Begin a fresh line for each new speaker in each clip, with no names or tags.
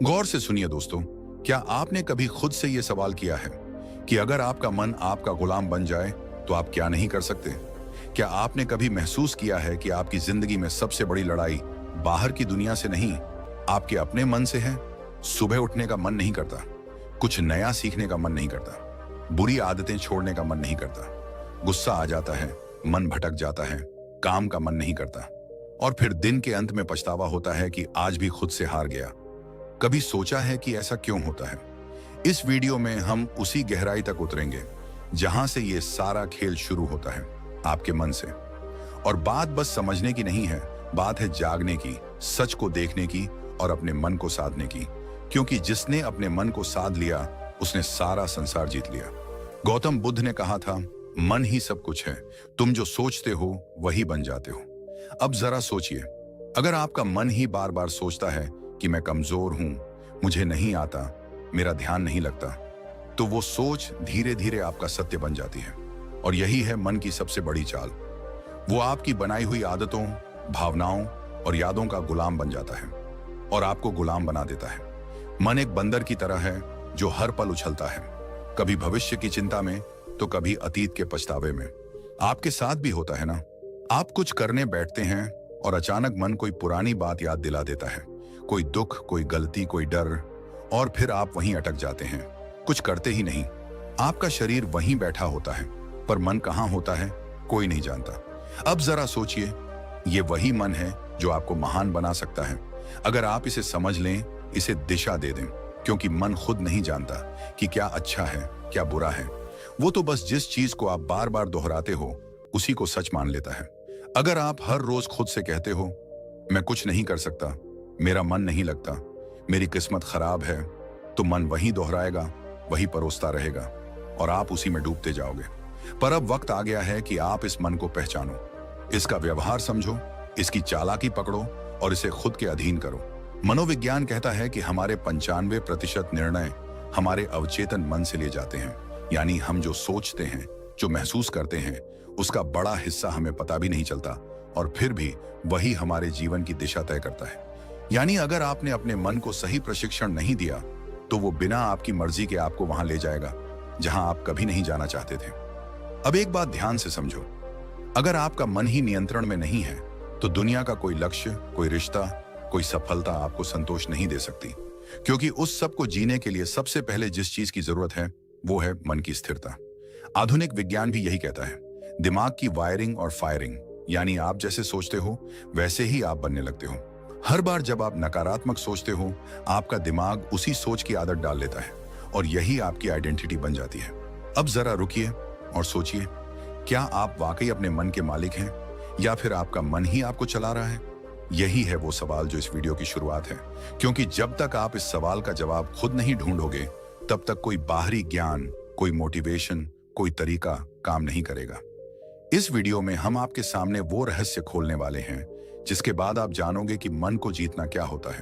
गौर से सुनिए दोस्तों, क्या आपने कभी खुद से यह सवाल किया है कि अगर आपका मन आपका गुलाम बन जाए तो आप क्या नहीं कर सकते? क्या आपने कभी महसूस किया है कि आपकी जिंदगी में सबसे बड़ी लड़ाई बाहर की दुनिया से नहीं, आपके अपने मन से है? सुबह उठने का मन नहीं करता, कुछ नया सीखने का मन नहीं करता, बुरी आदतें छोड़ने का मन नहीं करता, गुस्सा आ जाता है, मन भटक जाता है, काम का मन नहीं करता, और फिर दिन के अंत में पछतावा होता है कि आज भी खुद से हार गया। कभी सोचा है कि ऐसा क्यों होता है? इस वीडियो में हम उसी गहराई तक उतरेंगे जहां से ये सारा खेल शुरू होता है, आपके मन से। और बात बस समझने की नहीं है, बात है जागने की, सच को देखने की और अपने मन को साधने की। क्योंकि जिसने अपने मन को साध लिया उसने सारा संसार जीत लिया। गौतम बुद्ध ने कहा था, मन ही सब कुछ है, तुम जो सोचते हो वही बन जाते हो। अब जरा सोचिए, अगर आपका मन ही बार बार सोचता है कि मैं कमजोर हूं, मुझे नहीं आता, मेरा ध्यान नहीं लगता, तो वो सोच धीरे धीरे आपका सत्य बन जाती है। और यही है मन की सबसे बड़ी चाल। वो आपकी बनाई हुई आदतों, भावनाओं और यादों का गुलाम बन जाता है और आपको गुलाम बना देता है। मन एक बंदर की तरह है जो हर पल उछलता है, कभी भविष्य की चिंता में तो कभी अतीत के पछतावे में। आपके साथ भी होता है ना? आप कुछ करने बैठते हैं और अचानक मन कोई पुरानी बात याद दिला देता है, कोई दुख, कोई गलती, कोई डर, और फिर आप वहीं अटक जाते हैं, कुछ करते ही नहीं। आपका शरीर वहीं बैठा होता है, पर मन कहाँ होता है कोई नहीं जानता। अब जरा सोचिए, ये वही मन है जो आपको महान बना सकता है अगर आप इसे समझ लें, इसे दिशा दे दें। क्योंकि मन खुद नहीं जानता कि क्या अच्छा है, क्या बुरा है। वो तो बस जिस चीज को आप बार बार दोहराते हो उसी को सच मान लेता है। अगर आप हर रोज खुद से कहते हो, मैं कुछ नहीं कर सकता, मेरा मन नहीं लगता, मेरी किस्मत खराब है, तो मन वही दोहराएगा, वही परोसता रहेगा और आप उसी में डूबते जाओगे। पर अब वक्त आ गया है कि आप इस मन को पहचानो, इसका व्यवहार समझो, इसकी चालाकी पकड़ो और इसे खुद के अधीन करो। मनोविज्ञान कहता है कि हमारे 95% निर्णय हमारे अवचेतन मन से लिए जाते हैं। यानी हम जो सोचते हैं, जो महसूस करते हैं, उसका बड़ा हिस्सा हमें पता भी नहीं चलता और फिर भी वही हमारे जीवन की दिशा तय करता है। यानी अगर आपने अपने मन को सही प्रशिक्षण नहीं दिया तो वो बिना आपकी मर्जी के आपको वहां ले जाएगा जहां आप कभी नहीं जाना चाहते थे। अब एक बात ध्यान से समझो, अगर आपका मन ही नियंत्रण में नहीं है तो दुनिया का कोई लक्ष्य, कोई रिश्ता, कोई सफलता आपको संतोष नहीं दे सकती। क्योंकि उस सब को जीने के लिए सबसे पहले जिस चीज की जरूरत है वो है मन की स्थिरता। आधुनिक विज्ञान भी यही कहता है, दिमाग की वायरिंग और फायरिंग, यानी आप जैसे सोचते हो वैसे ही आप बनने लगते हो। हर बार जब आप नकारात्मक सोचते हो, आपका दिमाग उसी सोच की आदत डाल लेता है और यही आपकी आइडेंटिटी बन जाती है। अब जरा रुकिए और सोचिए, क्या आप वाकई अपने मन के मालिक हैं या फिर आपका मन ही आपको चला रहा है? यही है वो सवाल जो इस वीडियो की शुरुआत है। क्योंकि जब तक आप इस सवाल का जवाब खुद नहीं ढूंढोगे तब तक कोई बाहरी ज्ञान, कोई मोटिवेशन, कोई तरीका काम नहीं करेगा। इस वीडियो में हम आपके सामने वो रहस्य खोलने वाले हैं जिसके बाद आप जानोगे कि मन को जीतना क्या होता है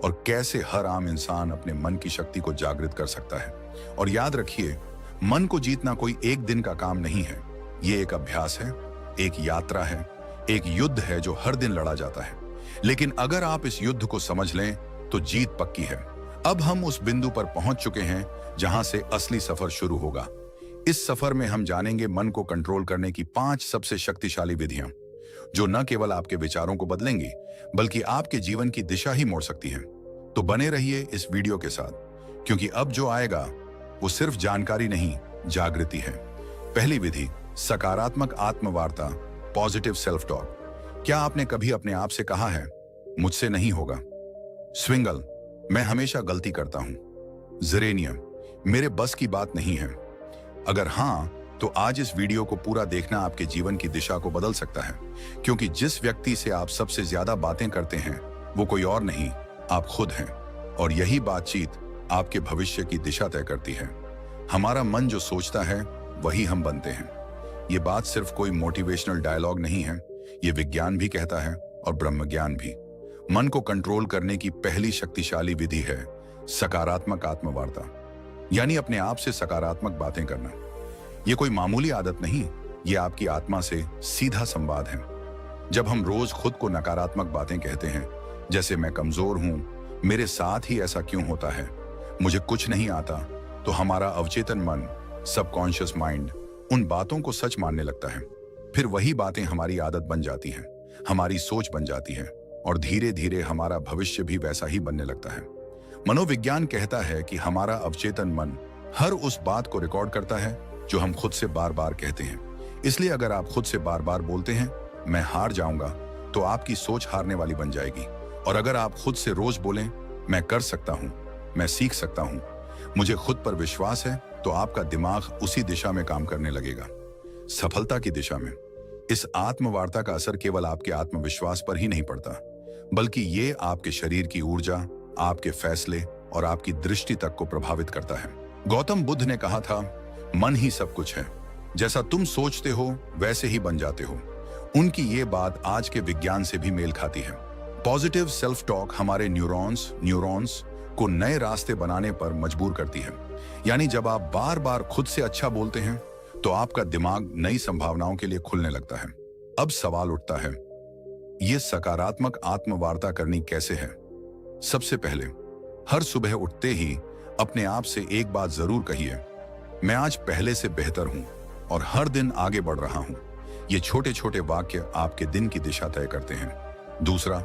और कैसे हर आम इंसान अपने मन की शक्ति को जागृत कर सकता है। और याद रखिए, मन को जीतना कोई एक दिन का काम नहीं है, ये एक अभ्यास है, एक यात्रा है, एक युद्ध है जो हर दिन लड़ा जाता है। लेकिन अगर आप इस युद्ध को समझ लें तो जीत पक्की है। अब हम उस बिंदु पर पहुंच चुके हैं जहां से असली सफर शुरू होगा। इस सफर में हम जानेंगे मन को कंट्रोल करने की 5 सबसे शक्तिशाली विधियां, जो न केवल आपके विचारों को बदलेंगी बल्कि आपके जीवन की दिशा ही मोड़ सकती हैं। तो बने रहिए इस वीडियो के साथ, क्योंकि अब जो आएगा वो सिर्फ जानकारी नहीं, जागृति है। पहली विधि, सकारात्मक आत्मवार्ता, पॉजिटिव सेल्फ टॉक। क्या आपने कभी अपने आप से कहा है, मुझसे नहीं होगा? स्विंगल, मैं हमेशा गलती करता हूं। जेरेनियम, मेरे बस की बात नहीं है। अगर हां, तो आज इस वीडियो को पूरा देखना आपके जीवन की दिशा को बदल सकता है। क्योंकि जिस व्यक्ति से आप सबसे ज्यादा बातें करते हैं वो कोई और नहीं, आप खुद हैं। और यही बातचीत आपके भविष्य की दिशा तय करती है। हमारा मन जो सोचता है वही हम बनते हैं। ये बात सिर्फ कोई मोटिवेशनल डायलॉग नहीं है, ये विज्ञान भी कहता है और ब्रह्मज्ञान भी। मन को कंट्रोल करने की पहली शक्तिशाली विधि है सकारात्मक आत्मवार्ता, यानी अपने आप से सकारात्मक बातें करना। ये कोई मामूली आदत नहीं, ये आपकी आत्मा से सीधा संवाद है। जब हम रोज खुद को नकारात्मक बातें कहते हैं, जैसे मैं कमजोर हूं, मेरे साथ ही ऐसा क्यों होता है, मुझे कुछ नहीं आता, तो हमारा अवचेतन मन, सबकॉन्शियस माइंड उन बातों को सच मानने लगता है। फिर वही बातें हमारी आदत बन जाती हैं, हमारी सोच बन जाती है और धीरे धीरे हमारा भविष्य भी वैसा ही बनने लगता है। मनोविज्ञान कहता है कि हमारा अवचेतन मन हर उस बात को रिकॉर्ड करता है जो हम खुद से बार बार कहते हैं। इसलिए अगर आप खुद से बार बार बोलते हैं मैं हार जाऊंगा, तो आपकी सोच हारने वाली बन जाएगी। और अगर आप खुद से रोज बोलें मैं कर सकता हूं, मैं सीख सकता हूं, मुझे खुद पर विश्वास है, तो आपका दिमाग उसी दिशा में काम करने लगेगा, सफलता की दिशा में। इस आत्मवार्ता का असर केवल आपके आत्मविश्वास पर ही नहीं पड़ता, बल्कि ये आपके शरीर की ऊर्जा, आपके फैसले और आपकी दृष्टि तक को प्रभावित करता है। गौतम बुद्ध ने कहा था, मन ही सब कुछ है, जैसा तुम सोचते हो वैसे ही बन जाते हो। उनकी ये बात आज के विज्ञान से भी मेल खाती है। पॉजिटिव सेल्फ टॉक हमारे न्यूरॉन्स को नए रास्ते बनाने पर मजबूर करती है। यानी जब आप बार बार खुद से अच्छा बोलते हैं तो आपका दिमाग नई संभावनाओं के लिए खुलने लगता है। अब सवाल उठता है, यह सकारात्मक आत्मवार्ता करनी कैसे है? सबसे पहले, हर सुबह उठते ही अपने आप से एक बात जरूर कहिए, मैं आज पहले से बेहतर हूं और हर दिन आगे बढ़ रहा हूं। ये छोटे छोटे वाक्य आपके दिन की दिशा तय करते हैं। दूसरा,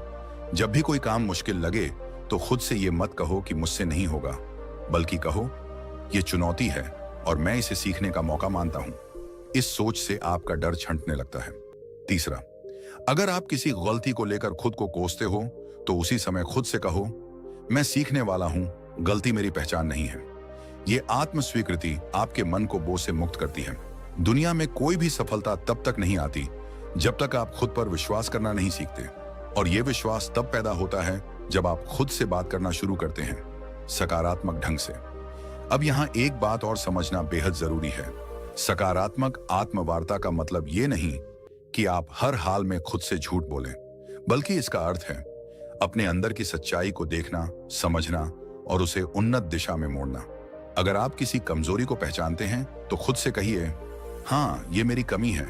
जब भी कोई काम मुश्किल लगे तो खुद से ये मत कहो कि मुझसे नहीं होगा, बल्कि कहो ये चुनौती है और मैं इसे सीखने का मौका मानता हूं। इस सोच से आपका डर छंटने लगता है। तीसरा, अगर आप किसी गलती को लेकर खुद को कोसते हो तो उसी समय खुद से कहो, मैं सीखने वाला हूं, गलती मेरी पहचान नहीं है। ये आत्म स्वीकृति आपके मन को बोझ से मुक्त करती है। दुनिया में कोई भी सफलता तब तक नहीं आती जब तक आप खुद पर विश्वास करना नहीं सीखते, और यह विश्वास तब पैदा होता है जब आप खुद से बात करना शुरू करते हैं, सकारात्मक ढंग से। अब यहां एक बात और समझना बेहद जरूरी है। सकारात्मक आत्मवार्ता का मतलब ये नहीं कि आप हर हाल में खुद से झूठ बोलें, बल्कि इसका अर्थ है अपने अंदर की सच्चाई को देखना, समझना और उसे उन्नत दिशा में मोड़ना। अगर आप किसी कमजोरी को पहचानते हैं तो खुद से कहिए, हाँ ये मेरी कमी है,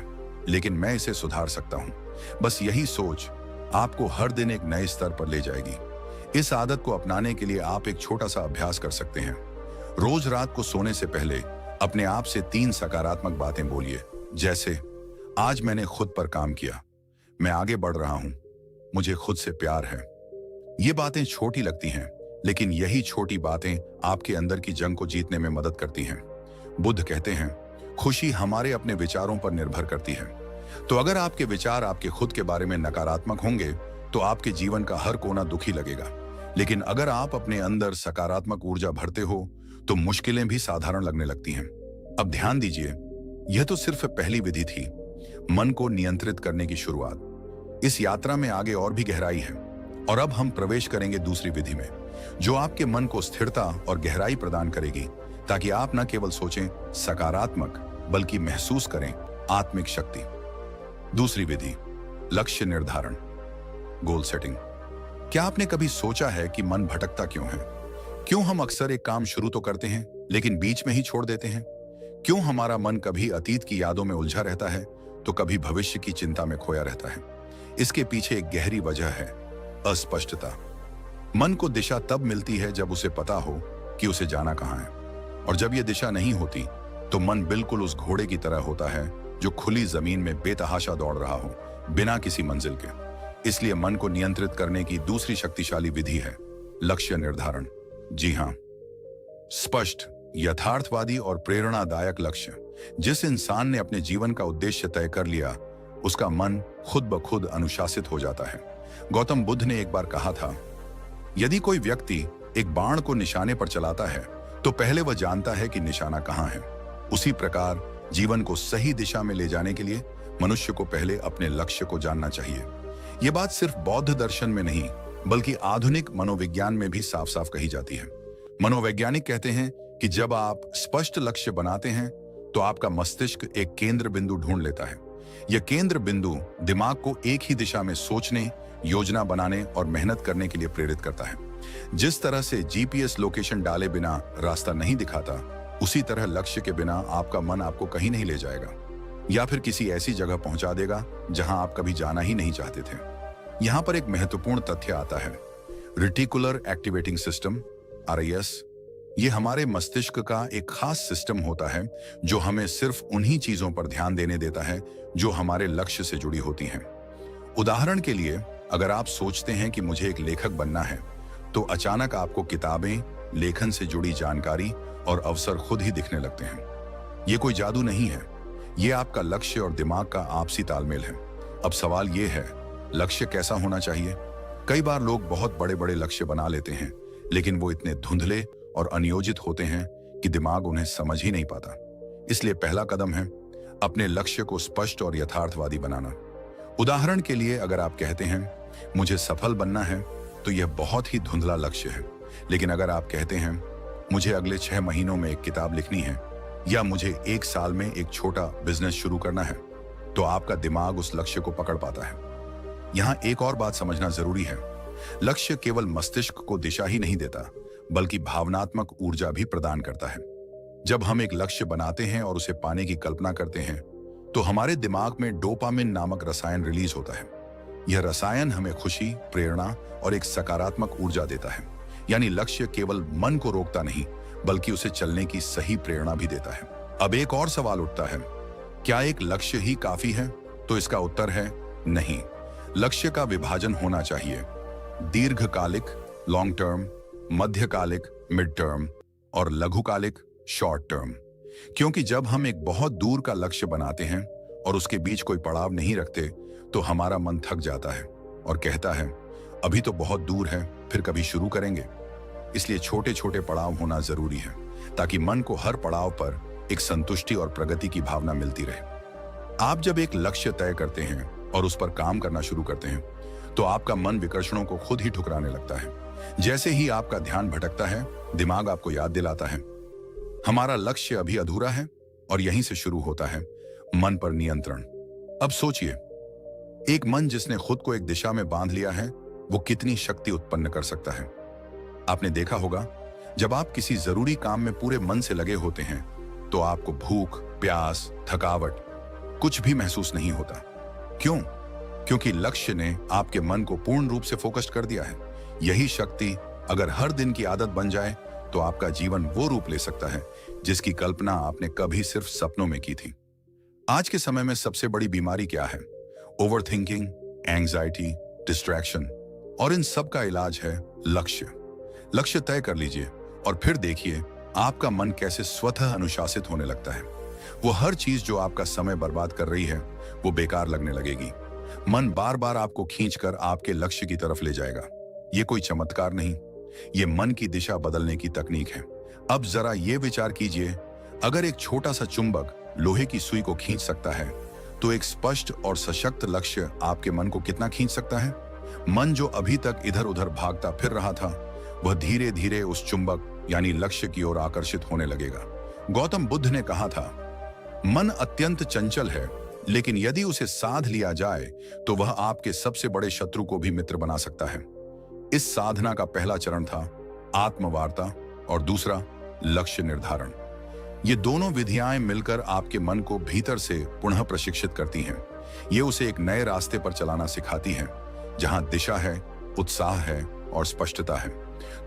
लेकिन मैं इसे सुधार सकता हूं। बस यही सोच आपको हर दिन एक नए स्तर पर ले जाएगी। इस आदत को अपनाने के लिए आप एक छोटा सा अभ्यास कर सकते हैं। रोज रात को सोने से पहले अपने आप से 3 सकारात्मक बातें बोलिए, जैसे आज मैंने खुद पर काम किया, मैं आगे बढ़ रहा हूं, मुझे खुद से प्यार है। ये बातें छोटी लगती हैं, लेकिन यही छोटी बातें आपके अंदर की जंग को जीतने में मदद करती हैं। बुद्ध कहते हैं, खुशी हमारे अपने विचारों पर निर्भर करती है। तो अगर आपके विचार आपके खुद के बारे में नकारात्मक होंगे तो आपके जीवन का हर कोना दुखी लगेगा। लेकिन अगर आप अपने अंदर सकारात्मक ऊर्जा भरते हो तो मुश्किलें भी साधारण लगने लगती हैं। अब ध्यान दीजिए, यह तो सिर्फ पहली विधि थी, मन को नियंत्रित करने की शुरुआत। इस यात्रा में आगे और भी गहराई है, और अब हम प्रवेश करेंगे दूसरी विधि में, जो आपके मन को स्थिरता और गहराई प्रदान करेगी, ताकि आप न केवल सोचें सकारात्मक, बल्कि महसूस करें आत्मिक शक्ति। दूसरी विधि, लक्ष्य निर्धारण, गोल सेटिंग। क्या आपने कभी सोचा है कि मन भटकता क्यों है? क्यों हम अक्सर एक काम शुरू तो करते हैं लेकिन बीच में ही छोड़ देते हैं? क्यों हमारा मन कभी अतीत की यादों में उलझा रहता है तो कभी भविष्य की चिंता में खोया रहता है? इसके पीछे एक गहरी वजह है, अस्पष्टता। मन को दिशा तब मिलती है जब उसे पता हो कि उसे जाना कहां है, और जब यह दिशा नहीं होती तो मन बिल्कुल उस घोड़े की तरह होता है जो खुली जमीन में बेतहाशा दौड़ रहा हो, बिना किसी मंजिल के। इसलिए मन को नियंत्रित करने की दूसरी शक्तिशाली विधि है लक्ष्य निर्धारण। जी हां, स्पष्ट, यथार्थवादी और प्रेरणादायक लक्ष्य। जिस इंसान ने अपने जीवन का उद्देश्य तय कर लिया, उसका मन खुद ब खुद अनुशासित हो जाता है। गौतम बुद्ध ने एक बार कहा था, यदि कोई व्यक्ति एक बाण को निशाने पर चलाता है तो पहले वह जानता है कि निशाना कहां है। उसी प्रकार जीवन को सही दिशा में ले जाने के लिए मनुष्य को पहले अपने लक्ष्य को जानना चाहिए। यह बात सिर्फ बौद्ध दर्शन में नहीं, बल्कि आधुनिक मनोविज्ञान में भी साफ साफ कही जाती है। मनोवैज्ञानिक कहते हैं कि जब आप स्पष्ट लक्ष्य बनाते हैं तो आपका मस्तिष्क एक केंद्र बिंदु ढूंढ लेता है। यह केंद्र बिंदु दिमाग को एक ही दिशा में सोचने, योजना बनाने और मेहनत करने के लिए प्रेरित करता है। जिस तरह से जीपीएस लोकेशन डाले बिना रास्ता नहीं दिखाता, उसी तरह लक्ष्य के बिना आपका मन आपको कहीं नहीं ले जाएगा, या फिर किसी ऐसी जगह पहुंचा देगा जहां आप कभी जाना ही नहीं चाहते थे। यहां पर एक महत्वपूर्ण तथ्य आता है, रेटिकुलर एक्टिवेटिंग सिस्टम RIS, ये हमारे मस्तिष्क का एक खास सिस्टम होता है जो हमें सिर्फ उन्हीं चीजों पर ध्यान देने देता है जो हमारे लक्ष्य से जुड़ी होती हैं। उदाहरण के लिए, अगर आप सोचते हैं कि मुझे एक लेखक बनना है, तो अचानक आपको किताबें, लेखन से जुड़ी जानकारी और अवसर खुद ही दिखने लगते हैं। ये कोई जादू नहीं है, ये आपका लक्ष्य और दिमाग का आपसी तालमेल है। अब सवाल ये है, लक्ष्य कैसा होना चाहिए? कई बार लोग बहुत बड़े बड़े लक्ष्य बना लेते हैं, लेकिन वो इतने धुंधले और अनियोजित होते हैं कि दिमाग उन्हें समझ ही नहीं पाता। इसलिए पहला कदम है अपने लक्ष्य को स्पष्ट और यथार्थवादी बनाना। उदाहरण के लिए, अगर आप कहते हैं मुझे सफल बनना है, तो यह बहुत ही धुंधला लक्ष्य है। लेकिन अगर आप कहते हैं मुझे अगले 6 महीनों में एक किताब लिखनी है, या मुझे 1 साल में एक छोटा बिजनेस शुरू करना है, तो आपका दिमाग उस लक्ष्य को पकड़ पाता है। यहां एक और बात समझना जरूरी है, लक्ष्य केवल मस्तिष्क को दिशा ही नहीं देता, बल्कि भावनात्मक ऊर्जा भी प्रदान करता है। जब हम एक लक्ष्य बनाते हैं और उसे पाने की कल्पना करते हैं, तो हमारे दिमाग में डोपामिन नामक रसायन रिलीज होता है। यह रसायन हमें खुशी, प्रेरणा और एक सकारात्मक ऊर्जा देता है। यानी लक्ष्य केवल मन को रोकता नहीं, बल्कि उसे चलने की सही प्रेरणा भी देता है। अब एक और सवाल उठता है, क्या एक लक्ष्य ही काफी है? तो इसका उत्तर है नहीं। लक्ष्य का विभाजन होना चाहिए, दीर्घकालिक लॉन्ग टर्म, मध्यकालिक मिड टर्म और लघुकालिक शॉर्ट टर्म। क्योंकि जब हम एक बहुत दूर का लक्ष्य बनाते हैं और उसके बीच कोई पड़ाव नहीं रखते, तो हमारा मन थक जाता है और कहता है अभी तो बहुत दूर है, फिर कभी शुरू करेंगे। इसलिए छोटे छोटे पड़ाव होना जरूरी है, ताकि मन को हर पड़ाव पर एक संतुष्टि और प्रगति की भावना मिलती रहे। आप जब एक लक्ष्य तय करते हैं और उस पर काम करना शुरू करते हैं, तो आपका मन विकर्षणों को खुद ही ठुकराने लगता है। जैसे ही आपका ध्यान भटकता है, दिमाग आपको याद दिलाता है हमारा लक्ष्य अभी अधूरा है, और यहीं से शुरू होता है मन पर नियंत्रण। अब सोचिए, एक मन जिसने खुद को एक दिशा में बांध लिया है, वो कितनी शक्ति उत्पन्न कर सकता है। आपने देखा होगा, जब आप किसी जरूरी काम में पूरे मन से लगे होते हैं, तो आपको भूख, प्यास, थकावट कुछ भी महसूस नहीं होता। क्यों? क्योंकि लक्ष्य ने आपके मन को पूर्ण रूप से फोकस्ड कर दिया है। यही शक्ति अगर हर दिन की आदत बन जाए, तो आपका जीवन वो रूप ले सकता है जिसकी कल्पना आपने कभी सिर्फ सपनों में की थी। आज के समय में सबसे बड़ी बीमारी क्या है? ओवर थिंकिंग, एंग्जाइटी, डिस्ट्रैक्शन, और इन सब का इलाज है लक्ष्य। लक्ष्य तय कर लीजिए और फिर देखिए आपका मन कैसे स्वतः अनुशासित होने लगता है। वो हर चीज जो आपका समय बर्बाद कर रही है, वो बेकार लगने लगेगी। मन बार बार आपको खींचकर आपके लक्ष्य की तरफ ले जाएगा। ये कोई चमत्कार नहीं, ये मन की दिशा बदलने की तकनीक है। अब जरा ये विचार कीजिए, अगर एक छोटा सा चुंबक लोहे की सुई को खींच सकता है, तो एक स्पष्ट और सशक्त लक्ष्य आपके मन को कितना खींच सकता है? मन जो अभी तक इधर उधर भागता फिर रहा था, वह धीरे धीरे उस चुंबक यानी लक्ष्य की ओर आकर्षित होने लगेगा। गौतम बुद्ध ने कहा था, मन अत्यंत चंचल है, लेकिन यदि उसे साध लिया जाए, तो वह आपके सबसे बड़े शत्रु को भी मित्र बना सकता है। इस साधना का पहला चरण था आत्मवार्ता और दूसरा लक्ष्य निर्धारण। ये दोनों विधियां मिलकर आपके मन को भीतर से पुनः प्रशिक्षित करती हैं। ये उसे एक नए रास्ते पर चलाना सिखाती हैं, जहां दिशा है, उत्साह है और स्पष्टता है।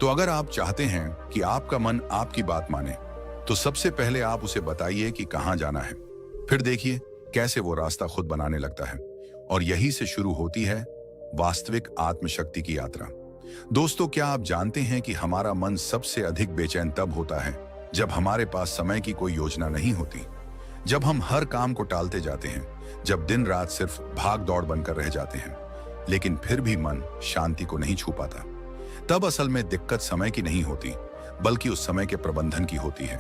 तो अगर आप चाहते हैं कि आपका मन आपकी बात माने, तो सबसे पहले आप उसे बताइए कि कहां जाना है। फिर देखिए कैसे वो रास्ता खुद बनाने लगता है। और यही से शुरू होती है वास्तविक आत्मशक्ति की यात्रा। दोस्तों, क्या आप जानते हैं कि हमारा मन सबसे अधिक बेचैन तब होता है जब हमारे पास समय की कोई योजना नहीं होती, जब हम हर काम को टालते जाते हैं, जब दिन रात सिर्फ भाग दौड़ बनकर रह जाते हैं, लेकिन फिर भी मन शांति को नहीं छू पाता। तब असल में दिक्कत समय की नहीं होती, बल्कि उस समय के प्रबंधन की होती है।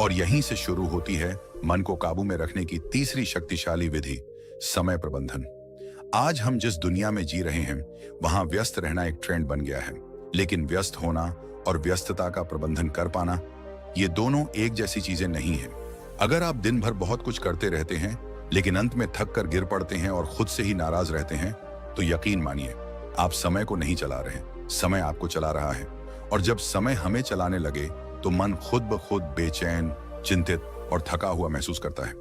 और यहीं से शुरू होती है मन को काबू में रखने की तीसरी शक्तिशाली विधि, समय प्रबंधन। आज हम जिस दुनिया में जी रहे हैं, वहां व्यस्त रहना एक ट्रेंड बन गया है, लेकिन व्यस्त होना और व्यस्तता का प्रबंधन कर पाना, ये दोनों एक जैसी चीजें नहीं हैं। अगर आप दिन भर बहुत कुछ करते रहते हैं, लेकिन अंत में थक कर गिर पड़ते हैं और खुद से ही नाराज रहते हैं, तो यकीन मानिए आप समय को नहीं चला रहे, समय आपको चला रहा है। और जब समय हमें चलाने लगे, तो मन खुद ब खुद बेचैन, चिंतित और थका हुआ महसूस करता है।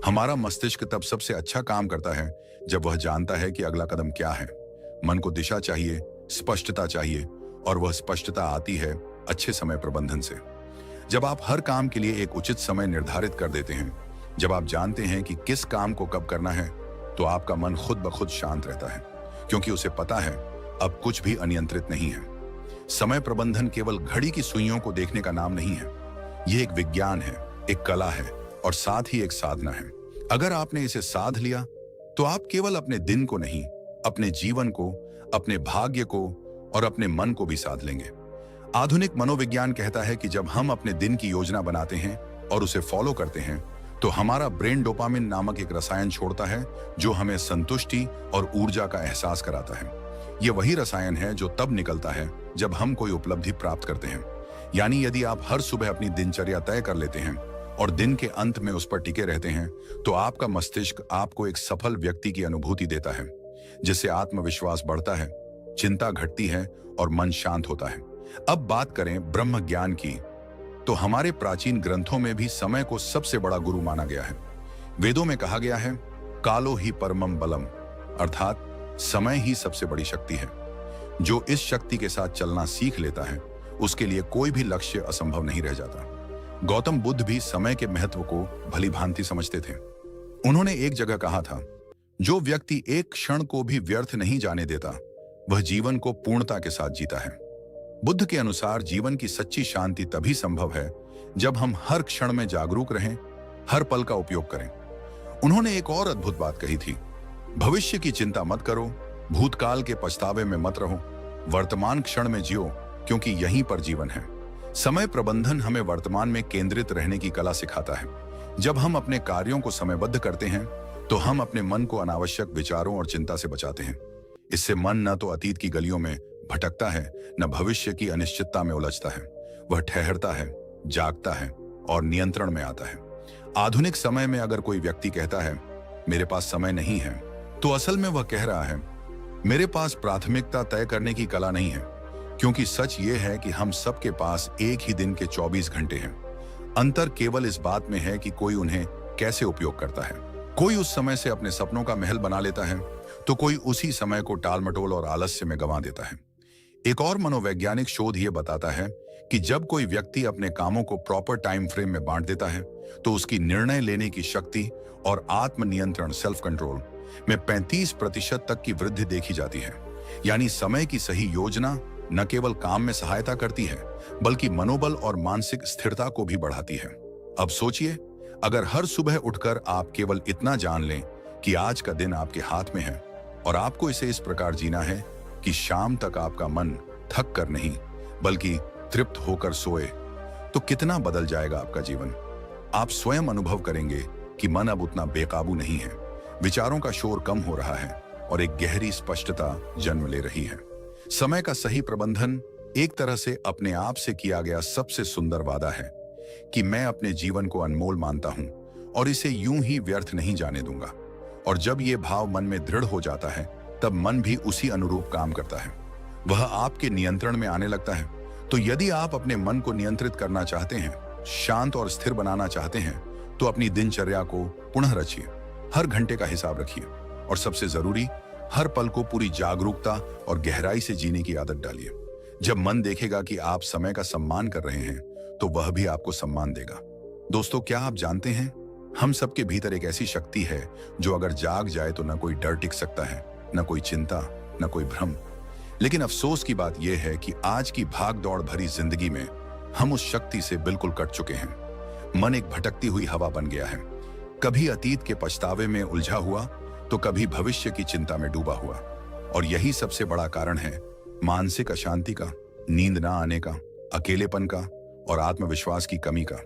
हमारा मस्तिष्क तब सबसे अच्छा काम करता है जब वह जानता है कि अगला कदम क्या है। मन को दिशा चाहिए, स्पष्टता चाहिए और वह स्पष्टता आती है अच्छे समय प्रबंधन से। जब आप हर काम के लिए एक उचित समय निर्धारित कर देते हैं, जब आप जानते हैं कि किस काम को कब करना है, तो आपका मन खुद ब खुद शांत रहता है, क्योंकि उसे पता है अब कुछ भी अनियंत्रित नहीं है। समय प्रबंधन केवल घड़ी की सुइयों को देखने का नाम नहीं है। यह एक विज्ञान है, एक कला है और साथ ही एक साधना है। अगर आपने इसे साध लिया तो आप केवल अपने दिन को नहीं, अपने जीवन को, अपने भाग्य को और अपने मन को भी साध लेंगे। आधुनिक मनोविज्ञान कहता है कि जब हम अपने दिन की योजना बनाते हैं और उसे फॉलो करते हैं, तो हमारा ब्रेन डोपामिन नामक एक रसायन छोड़ता है जो हमें संतुष्टि और ऊर्जा का एहसास कराता है। यह वही रसायन है जो तब निकलता है जब हम कोई उपलब्धि प्राप्त करते हैं। यानी यदि आप हर सुबह अपनी दिनचर्या तय कर लेते हैं और दिन के अंत में उस पर टिके रहते हैं, तो आपका मस्तिष्क आपको एक सफल व्यक्ति की अनुभूति देता है, जिससे आत्मविश्वास बढ़ता है, चिंता घटती है और मन शांत होता है। अब बात करें ब्रह्म ज्ञान की, तो हमारे प्राचीन ग्रंथों में भी समय को सबसे बड़ा गुरु माना गया है। वेदों में कहा गया है, कालो ही परमम बलम, अर्थात समय ही सबसे बड़ी शक्ति है। जो इस शक्ति के साथ चलना सीख लेता है, उसके लिए कोई भी लक्ष्य असंभव नहीं रह जाता। गौतम बुद्ध भी समय के महत्व को भली भांति समझते थे। उन्होंने एक जगह कहा था, जो व्यक्ति एक क्षण को भी व्यर्थ नहीं जाने देता, वह जीवन को पूर्णता के साथ जीता है। बुद्ध के अनुसार जीवन की सच्ची शांति तभी संभव है जब हम हर क्षण में जागरूक रहें, हर पल का उपयोग करें। उन्होंने एक और अद्भुत बात कही थी, भविष्य की चिंता मत करो, भूतकाल के पछतावे में मत रहो, वर्तमान क्षण में जियो, क्योंकि यहीं पर जीवन है। समय प्रबंधन हमें वर्तमान में केंद्रित रहने की कला सिखाता है। जब हम अपने कार्यों को समयबद्ध करते हैं, तो हम अपने मन को अनावश्यक विचारों और चिंता से बचाते हैं। इससे मन न तो अतीत की गलियों में भटकता है, न भविष्य की अनिश्चितता में उलझता है। वह ठहरता है, जागता है और नियंत्रण में आता है। आधुनिक समय में अगर कोई व्यक्ति कहता है, मेरे पास समय नहीं है, तो असल में वह कह रहा है, मेरे पास प्राथमिकता तय करने की कला नहीं है। क्योंकि सच ये है कि हम सबके पास एक ही दिन के 24 घंटे हैं। अंतर केवल इस बात में है कि कोई उन्हें कैसे उपयोग करता है। कोई उस समय से अपने सपनों का महल बना लेता है, तो कोई उसी समय को टालमटोल और आलस्य में गंवा देता है। एक और मनोवैज्ञानिक शोध यह बताता है कि जब कोई व्यक्ति अपने कामों को प्रॉपर टाइम फ्रेम में बांट देता है, तो उसकी निर्णय लेने की शक्ति और आत्मनियंत्रण सेल्फ कंट्रोल में 35% तक की वृद्धि देखी जाती है। यानी समय की सही योजना न केवल काम में सहायता करती है, बल्कि मनोबल और मानसिक स्थिरता को भी बढ़ाती है। अब सोचिए, अगर हर सुबह उठकर आप केवल इतना जान लें कि आज का दिन आपके हाथ में है और आपको इसे इस प्रकार जीना है कि शाम तक आपका मन थक कर नहीं बल्कि तृप्त होकर सोए, तो कितना बदल जाएगा आपका जीवन। आप स्वयं अनुभव करेंगे कि मन अब उतना बेकाबू नहीं है, विचारों का शोर कम हो रहा है और एक गहरी स्पष्टता जन्म ले रही है। समय का सही प्रबंधन एक तरह से अपने आप से किया गया सबसे सुंदर वादा है कि मैं अपने जीवन को अनमोल मानता हूं और इसे यूं ही व्यर्थ नहीं जाने दूंगा। और जब यह भाव मन में दृढ़ हो जाता है, तब मन भी उसी अनुरूप काम करता है, वह आपके नियंत्रण में आने लगता है। तो यदि आप अपने मन को नियंत्रित करना चाहते हैं, शांत और स्थिर बनाना चाहते हैं, तो अपनी दिनचर्या को पुनः रचिए, हर घंटे का हिसाब रखिए और सबसे जरूरी, हर पल को पूरी जागरूकता और गहराई से जीने की आदत डालिए। जब मन देखेगा कि आप समय का सम्मान कर रहे हैं, तो वह भी आपको सम्मान देगा। दोस्तों, क्या आप जानते हैं, हम सबके भीतर एक ऐसी शक्ति है जो अगर जाग जाए तो न कोई डर टिक सकता है, न कोई चिंता, न कोई भ्रम। लेकिन अफसोस की बात यह है कि आज की भाग दौड़ भरी जिंदगी में हम उस शक्ति से बिल्कुल कट चुके हैं। मन एक भटकती हुई हवा बन गया है, कभी अतीत के पछतावे में उलझा हुआ, तो कभी भविष्य की चिंता में डूबा हुआ। और यही सबसे बड़ा कारण है मानसिक अशांति का, नींद ना आने का, अकेलेपन का और आत्मविश्वास की कमी का।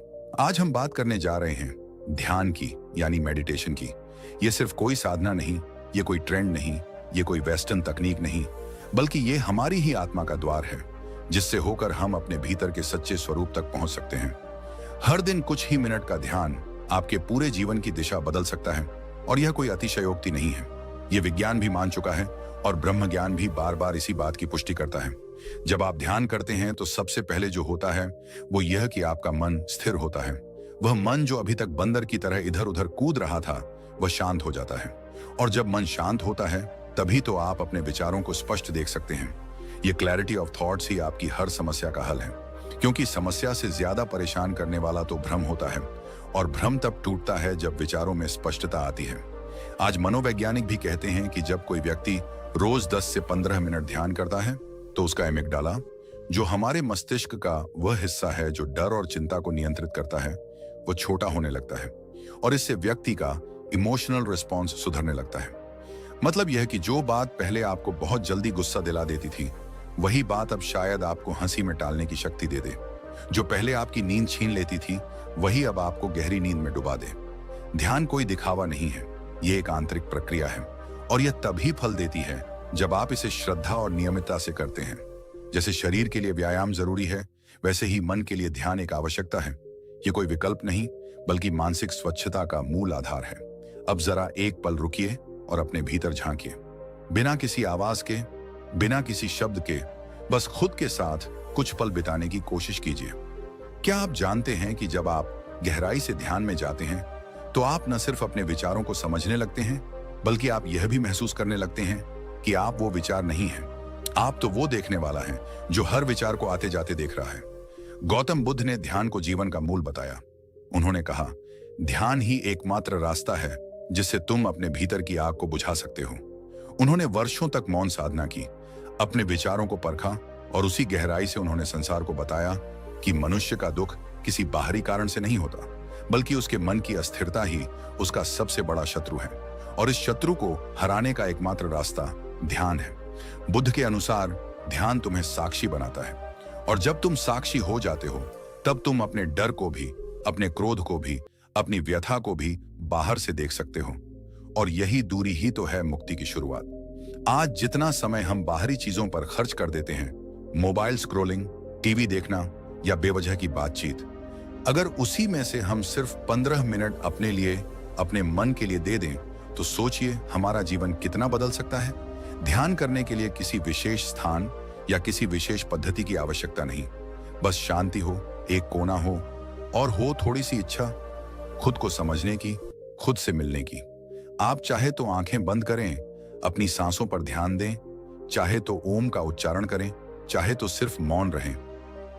आज हम बात करने जा रहे हैं ध्यान की, यानी मेडिटेशन की। यह सिर्फ कोई साधना नहीं, ये कोई ट्रेंड नहीं, ये कोई वेस्टर्न तकनीक नहीं, बल्कि ये हमारी ही आत्मा का द्वार है, जिससे होकर हम अपने भीतर के सच्चे स्वरूप तक पहुंच सकते हैं। हर दिन कुछ ही मिनट का ध्यान आपके पूरे जीवन की दिशा बदल सकता है। और यह कोई अतिशयोक्ति नहीं है, यह विज्ञान भी मान चुका है और ब्रह्म ज्ञान भी बार बार इसी बात की पुष्टि करता है। जब आप ध्यान करते हैं, तो सबसे पहले जो होता है वो यह कि आपका मन स्थिर होता है। वह मन जो अभी तक बंदर की तरह इधर उधर कूद रहा था, वह शांत हो जाता है। और जब मन शांत होता है, तभी तो आप अपने विचारों को स्पष्ट देख सकते हैं। ये क्लैरिटी ऑफ थॉट्स ही आपकी हर समस्या का हल है, क्योंकि समस्या से ज्यादा परेशान करने वाला तो भ्रम होता है, और भ्रम तब टूटता है जब विचारों में स्पष्टता आती है। आज मनोवैज्ञानिक भी कहते हैं कि जब कोई व्यक्ति रोज 10 से 15 मिनट ध्यान करता है तो उसका एमिगडाला, जो हमारे मस्तिष्क का वह हिस्सा है जो डर और चिंता को नियंत्रित करता है, वो छोटा होने लगता है, और इससे व्यक्ति का इमोशनल रिस्पॉन्स सुधरने लगता है। मतलब यह कि जो बात पहले आपको बहुत जल्दी गुस्सा दिला देती थी, वही बात अब शायद आपको हंसी में टालने की शक्ति दे दे। जो पहले आपकी नींद छीन लेती थी, वही अब आपको गहरी नींद में डुबा दे। ध्यान कोई दिखावा नहीं है, ये एक आंतरिक प्रक्रिया है, और यह तभी फल देती है जब आप इसे श्रद्धा और नियमितता से करते हैं। जैसे शरीर के लिए व्यायाम जरूरी है, वैसे ही मन के लिए ध्यान एक आवश्यकता है। ये कोई विकल्प नहीं, बल्कि मानसिक स्वच्छता का मूल आधार है। अब जरा एक पल रुकिए और अपने भीतर झांकिए, बिना किसी आवाज के, बिना किसी शब्द के, बस खुद के साथ कुछ पल बिताने की कोशिश कीजिए। क्या आप जानते हैं कि जब आप गहराई से ध्यान में जाते हैं तो आप न सिर्फ अपने विचारों को समझने लगते हैं, बल्कि आप यह भी महसूस करने लगते हैं कि आप वो विचार नहीं हैं। आप तो वो देखने वाला है जो हर विचार को आते जाते देख रहा है। गौतम बुद्ध ने ध्यान को जीवन का मूल बताया। उन्होंने कहा, ध्यान ही एकमात्र रास्ता है जिससे तुम अपने भीतर की आग को बुझा सकते हो। उन्होंने वर्षों तक मौन साधना की, अपने विचारों को परखा, और उसी गहराई से उन्होंने संसार को बताया कि मनुष्य का दुख किसी बाहरी कारण से नहीं होता, बल्कि उसके मन की अस्थिरता ही उसका सबसे बड़ा शत्रु है, और इस शत्रु को हराने का एकमात्र रास्ता ध्यान है। बुद्ध के अनुसार ध्यान तुम्हें साक्षी बनाता है, और जब तुम साक्षी हो जाते हो, तब तुम अपने डर को भी, अपने क्रोध को भी, अपनी व्यथा को भी बाहर से देख सकते हो। और यही दूरी ही तो है मुक्ति की शुरुआत। आज जितना समय हम बाहरी चीजों पर खर्च कर देते हैं, मोबाइल स्क्रॉलिंग, टीवी देखना या बेवजह की बातचीत, अगर उसी में से हम सिर्फ 15 मिनट अपने लिए, अपने मन के लिए दे दें, तो सोचिए हमारा जीवन कितना बदल सकता है। ध्यान करने के लिए किसी विशेष स्थान या किसी विशेष पद्धति की आवश्यकता नहीं, बस शांति हो, एक कोना हो, और हो थोड़ी सी इच्छा खुद को समझने की, खुद से मिलने की। आप चाहे तो आंखें बंद करें, अपनी सांसों पर ध्यान दें, चाहे तो ओम का उच्चारण करें, चाहे तो सिर्फ मौन रहें।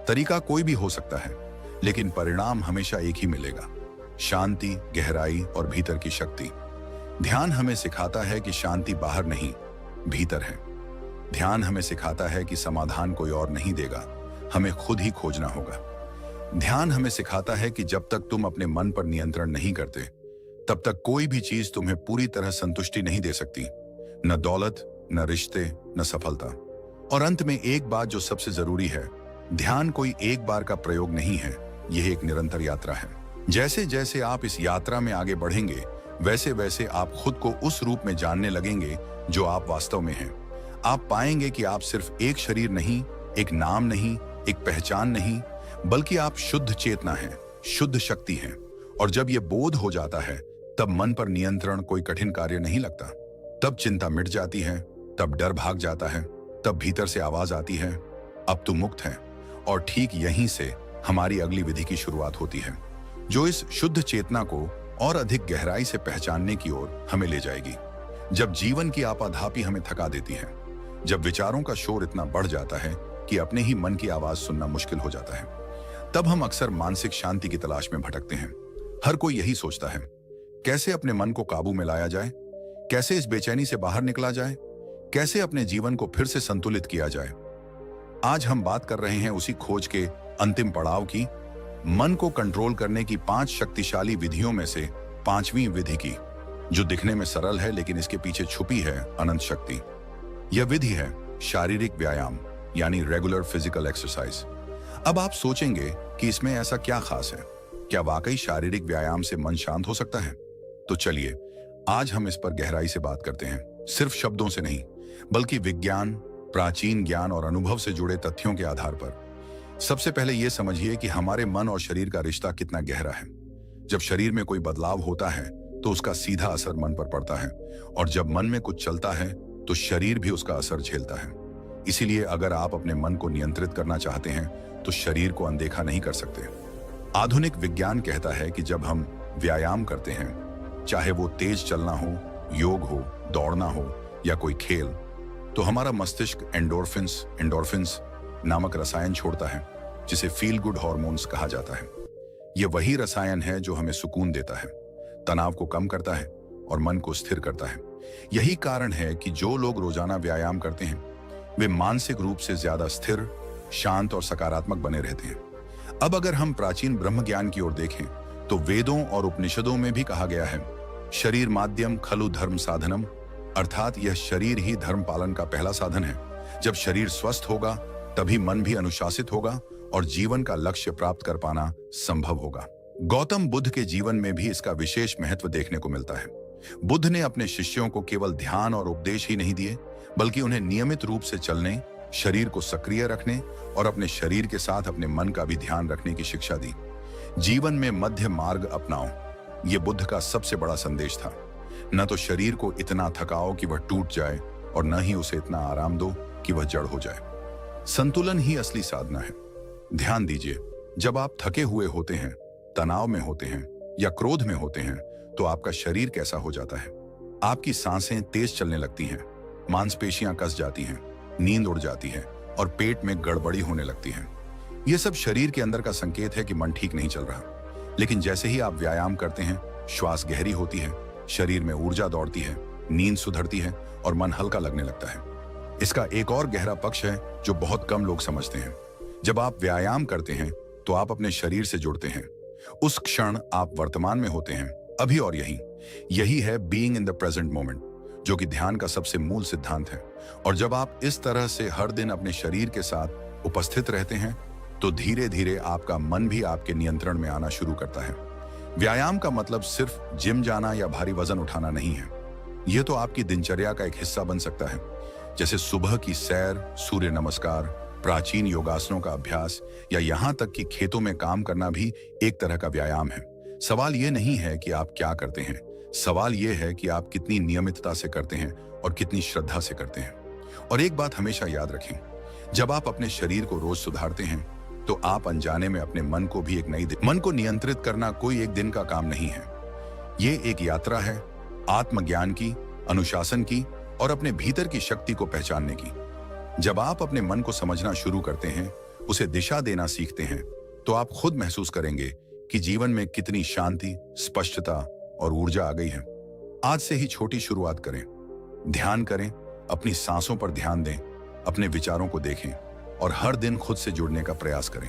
तरीका कोई भी हो सकता है, लेकिन परिणाम हमेशा एक ही मिलेगा, शांति, गहराई और भीतर की शक्ति। ध्यान हमें सिखाता है कि शांति बाहर नहीं, भीतर है। ध्यान हमें सिखाता है कि समाधान कोई और नहीं देगा, हमें खुद ही खोजना होगा। ध्यान हमें सिखाता है कि जब तक तुम अपने मन पर नियंत्रण नहीं करते, तब तक कोई भी चीज तुम्हें पूरी तरह संतुष्टि नहीं दे सकती, न दौलत, न रिश्ते, न सफलता। और अंत में एक बात जो सबसे जरूरी है, ध्यान कोई एक बार का प्रयोग नहीं है, यह एक निरंतर यात्रा है। जैसे जैसे आप इस यात्रा में आगे बढ़ेंगे, वैसे वैसे आप खुद को उस रूप में जानने लगेंगे जो आप वास्तव में हैं। आप पाएंगे कि आप सिर्फ एक शरीर नहीं, एक नाम नहीं, एक पहचान नहीं, बल्कि आप शुद्ध चेतना हैं, शुद्ध शक्ति हैं। और जब यह बोध हो जाता है, तब मन पर नियंत्रण कोई कठिन कार्य नहीं लगता। तब चिंता मिट जाती है, तब डर भाग जाता है, तब भीतर से आवाज आती है, अब तुम मुक्त हैं। और ठीक यहीं से हमारी अगली विधि की शुरुआत होती है, जो इस शुद्ध चेतना को और अधिक गहराई से पहचानने की ओर हमें ले जाएगी। जब जीवन की आपाधापी हमें थका देती है, जब विचारों का शोर इतना बढ़ जाता है कि अपने ही मन की आवाज सुनना मुश्किल हो जाता है, तब हम अक्सर मानसिक शांति की तलाश में भटकते हैं। हर कोई यही सोचता है, कैसे अपने मन को काबू में लाया जाए, कैसे इस बेचैनी से बाहर निकला जाए, कैसे अपने जीवन को फिर से संतुलित किया जाए। आज हम बात कर रहे हैं उसी खोज के अंतिम पड़ाव की, मन को कंट्रोल करने की 5 शक्तिशाली विधियों में से 5वीं विधि की, जो दिखने में सरल है लेकिन इसके पीछे छुपी है अनंत शक्ति। यह विधि है शारीरिक व्यायाम, यानी रेगुलर फिजिकल एक्सरसाइज। अब आप सोचेंगे कि इसमें ऐसा क्या खास है, क्या वाकई शारीरिक व्यायाम से मन शांत हो सकता है? तो चलिए आज हम इस पर गहराई से बात करते हैं, सिर्फ शब्दों से नहीं, बल्कि विज्ञान, प्राचीन ज्ञान और अनुभव से जुड़े तथ्यों के आधार पर। सबसे पहले यह समझिए कि हमारे मन और शरीर का रिश्ता कितना गहरा है। जब शरीर में कोई बदलाव होता है तो उसका सीधा असर मन पर पड़ता है, और जब मन में कुछ चलता है तो शरीर भी उसका असर झेलता है। इसीलिए अगर आप अपने मन को नियंत्रित करना चाहते हैं तो शरीर को अनदेखा नहीं कर सकते। आधुनिक विज्ञान कहता है कि जब हम व्यायाम करते हैं, चाहे वो तेज चलना हो, योग हो, दौड़ना हो या कोई खेल, तो हमारा मस्तिष्क एंडोर्फिन्स एंडोर्फिन्स नामक रसायन छोड़ता है, जिसे फील गुड हॉर्मोन्स कहा जाता है। यह वही रसायन है जो हमें सुकून देता है, तनाव को कम करता है और मन को स्थिर करता है। यही कारण है कि जो लोग रोजाना व्यायाम करते हैं वे मानसिक रूप से ज्यादा स्थिर, शांत और सकारात्मक बने रहते हैं। अब अगर हम प्राचीन ब्रह्म ज्ञान की ओर देखें तो वेदों और उपनिषदों में भी कहा गया है, शरीर माध्यम खलु धर्म साधनम, अर्थात यह शरीर ही धर्म पालन का पहला साधन है। जब शरीर स्वस्थ होगा तभी मन भी अनुशासित होगा और जीवन का लक्ष्य प्राप्त कर पाना संभव होगा। गौतम बुद्ध के जीवन में भी इसका विशेष महत्व देखने को मिलता है। बुद्ध ने अपने शिष्यों को केवल ध्यान और उपदेश ही नहीं दिए, बल्कि उन्हें नियमित रूप से चलने, शरीर को सक्रिय रखने और अपने शरीर के साथ अपने मन का भी ध्यान रखने की शिक्षा दी। जीवन में मध्य मार्ग अपनाओ, ये बुद्ध का सबसे बड़ा संदेश था। न तो शरीर को इतना थकाओ कि वह टूट जाए और न ही उसे इतना आराम दो कि वह जड़ हो जाए। संतुलन ही असली साधना है। ध्यान दीजिए, जब आप थके हुए होते हैं, तनाव में होते हैं या क्रोध में होते हैं तो आपका शरीर कैसा हो जाता है? आपकी सांसें तेज चलने लगती हैं, मांसपेशियां कस जाती हैं, नींद उड़ जाती है और पेट में गड़बड़ी होने लगती है। यह सब शरीर के अंदर का संकेत है कि मन ठीक नहीं चल रहा। लेकिन जैसे ही आप व्यायाम करते हैं, श्वास गहरी होती है, शरीर में ऊर्जा दौड़ती है, नींद सुधरती है और मन हल्का लगने लगता है। इसका एक और गहरा पक्ष है जो बहुत कम लोग समझते हैं। जब आप व्यायाम करते हैं तो आप अपने शरीर से जुड़ते हैं। उस क्षण आप वर्तमान में होते हैं, अभी और यही है being in the present moment, जो कि ध्यान का सबसे मूल सिद्धांत है। और जब आप इस तरह से हर दिन अपने शरीर के साथ उपस्थित रहते हैं तो धीरे धीरे आपका मन भी आपके नियंत्रण में आना शुरू करता है। व्यायाम का मतलब सिर्फ जिम जाना या भारी वजन उठाना नहीं है। यह तो आपकी दिनचर्या का एक हिस्सा बन सकता है, जैसे सुबह की सैर, सूर्य नमस्कार, प्राचीन योगासनों का अभ्यास या यहाँ तक कि खेतों में काम करना भी एक तरह का व्यायाम है। सवाल यह नहीं है कि आप क्या करते हैं, सवाल यह है कि आप कितनी नियमितता से करते हैं और कितनी श्रद्धा से करते हैं। और एक बात हमेशा याद रखें, जब आप अपने शरीर को रोज सुधारते हैं तो आप अनजाने में अपने मन को भी एक नई मन को नियंत्रित करना कोई एक दिन का काम नहीं है। ये एक यात्रा है, आत्मज्ञान की, अनुशासन की और अपने भीतर की शक्ति को पहचानने की। जब आप अपने मन को समझना शुरू करते हैं, उसे दिशा देना सीखते हैं, तो आप खुद महसूस करेंगे कि जीवन में कितनी शांति, स्पष्टता और ऊर्जा आ गई है। आज से ही छोटी शुरुआत करें, ध्यान करें, अपनी सांसों पर ध्यान दें, अपने विचारों को देखें और हर दिन खुद से जुड़ने का प्रयास करें।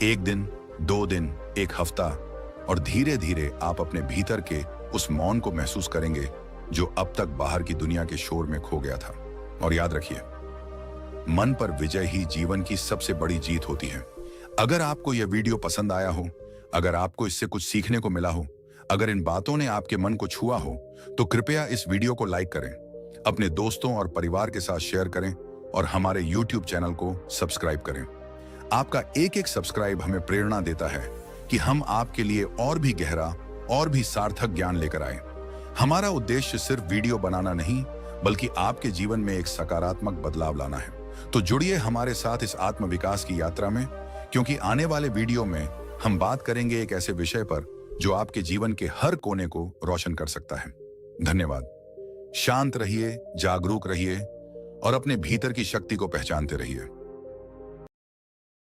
एक दिन, 2 दिन, 1 हफ्ता और धीरे धीरे आप अपने भीतर के उस मौन को महसूस करेंगे जो अब तक बाहर की दुनिया के शोर में खो गया था। और याद रखिए, मन पर विजय ही जीवन की सबसे बड़ी जीत होती है। अगर आपको यह वीडियो पसंद आया हो, अगर आपको इससे कुछ सीखने को मिला हो, अगर इन बातों ने आपके मन को छुआ हो, तो कृपया इस वीडियो को लाइक करें, अपने दोस्तों और परिवार के साथ शेयर करें और हमारे YouTube चैनल को सब्सक्राइब करें। आपका एक एक सब्सक्राइब हमें प्रेरणा देता है कि हम आपके लिए और भी गहरा और भी सार्थक ज्ञान लेकर आए। हमारा उद्देश्य सिर्फ वीडियो बनाना नहीं, बल्कि आपके जीवन में एक सकारात्मक बदलाव लाना है। तो जुड़िए हमारे साथ इस आत्मविकास की यात्रा में, क्योंकि आने वाले वीडियो में हम बात करेंगे एक ऐसे विषय पर जो आपके जीवन के हर कोने को रोशन कर सकता है। धन्यवाद। शांत रहिए, जागरूक रहिए और अपने भीतर की शक्ति को पहचानते रहिए।